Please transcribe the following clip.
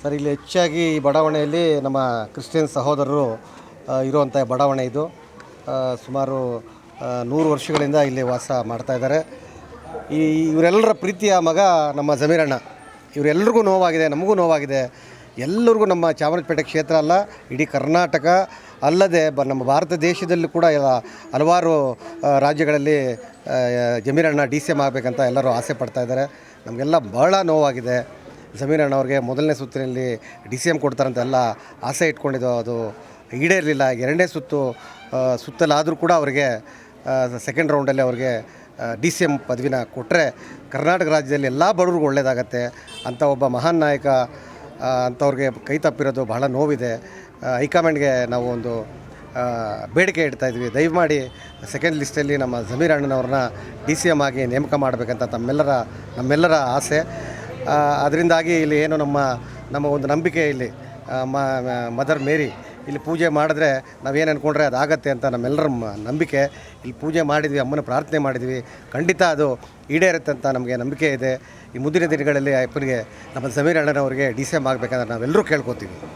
Sir, ಇಲ್ಲಿ ಹೆಚ್ಚಾಗಿ ಈ ಬಡಾವಣೆಯಲ್ಲಿ ನಮ್ಮ ಕ್ರಿಶ್ಚಿಯನ್ ಸಹೋದರರು ಇರುವಂಥ ಬಡಾವಣೆ ಇದು. ಸುಮಾರು 100 ವರ್ಷಗಳಿಂದ ಇಲ್ಲಿ ವಾಸ ಮಾಡ್ತಾಯಿದ್ದಾರೆ. ಇವರೆಲ್ಲರ ಪ್ರೀತಿಯ ಮಗ ನಮ್ಮ ಜಮೀರಣ್ಣ. ಇವರೆಲ್ಲರಿಗೂ ನೋವಾಗಿದೆ, ನಮಗೂ ನೋವಾಗಿದೆ. ಎಲ್ಲರಿಗೂ ನಮ್ಮ ಚಾಮರಾಜಪೇಟೆ ಕ್ಷೇತ್ರ ಅಲ್ಲ, ಇಡೀ ಕರ್ನಾಟಕ ಅಲ್ಲದೆ ನಮ್ಮ ಭಾರತ ದೇಶದಲ್ಲೂ ಕೂಡ ಹಲವಾರು ರಾಜ್ಯಗಳಲ್ಲಿ ಜಮೀರಣ್ಣ DCM ಆಗಬೇಕಂತ ಎಲ್ಲರೂ ಆಸೆ ಪಡ್ತಾಯಿದ್ದಾರೆ. ನಮಗೆಲ್ಲ ಬಹಳ ನೋವಾಗಿದೆ. ಜಮೀರಣ್ಣ ಅವ್ರಿಗೆ ಮೊದಲನೇ ಸುತ್ತಿನಲ್ಲಿ DCM ಕೊಡ್ತಾರಂತ ಎಲ್ಲ ಆಸೆ ಇಟ್ಕೊಂಡಿದ್ದು, ಅದು ಈಡೇರಲಿಲ್ಲ. ಎರಡನೇ ಸುತ್ತಲಾದರೂ ಕೂಡ ಅವರಿಗೆ ಸೆಕೆಂಡ್ ರೌಂಡಲ್ಲಿ ಅವ್ರಿಗೆ DCM ಪದವಿನ ಕೊಟ್ಟರೆ ಕರ್ನಾಟಕ ರಾಜ್ಯದಲ್ಲಿ ಎಲ್ಲ ಬಡವ್ರಿಗೂ ಒಳ್ಳೆಯದಾಗತ್ತೆ ಅಂತ ಒಬ್ಬ ಮಹಾನ್ ನಾಯಕ ಅಂಥವ್ರಿಗೆ ಕೈ ತಪ್ಪಿರೋದು ಬಹಳ ನೋವಿದೆ. ಹೈಕಮಾಂಡ್ಗೆ ನಾವು ಒಂದು ಬೇಡಿಕೆ ಇಡ್ತಾಯಿದ್ವಿ, ದಯಮಾಡಿ ಸೆಕೆಂಡ್ ಲಿಸ್ಟಲ್ಲಿ ನಮ್ಮ ಜಮೀರಣ್ಣನವ್ರನ್ನ DCM ಆಗಿ ನೇಮಕ ಮಾಡಬೇಕಂತ ನಮ್ಮೆಲ್ಲರ ಆಸೆ. ಅದರಿಂದಾಗಿ ಇಲ್ಲಿ ಏನು ನಮ್ಮ ಒಂದು ನಂಬಿಕೆ, ಇಲ್ಲಿ ಮದರ್ ಮೇರಿ ಇಲ್ಲಿ ಪೂಜೆ ಮಾಡಿದ್ರೆ ನಾವೇನು ಅಂದ್ಕೊಂಡ್ರೆ ಅದಾಗತ್ತೆ ಅಂತ ನಮ್ಮೆಲ್ಲರ ನಂಬಿಕೆ. ಇಲ್ಲಿ ಪೂಜೆ ಮಾಡಿದ್ವಿ, ಅಮ್ಮನ ಪ್ರಾರ್ಥನೆ ಮಾಡಿದ್ವಿ, ಖಂಡಿತ ಅದು ಈಡೇರುತ್ತೆ ಅಂತ ನಮಗೆ ನಂಬಿಕೆ ಇದೆ. ಈ ಮುಂದಿನ ದಿನಗಳಲ್ಲಿ ಅಪ್ಪನಿಗೆ ನಮ್ಮ ಜಮೀರಣ್ಣನವ್ರಿಗೆ DCM ಆಗಬೇಕಂತ ನಾವೆಲ್ಲರೂ ಕೇಳ್ಕೊತೀವಿ.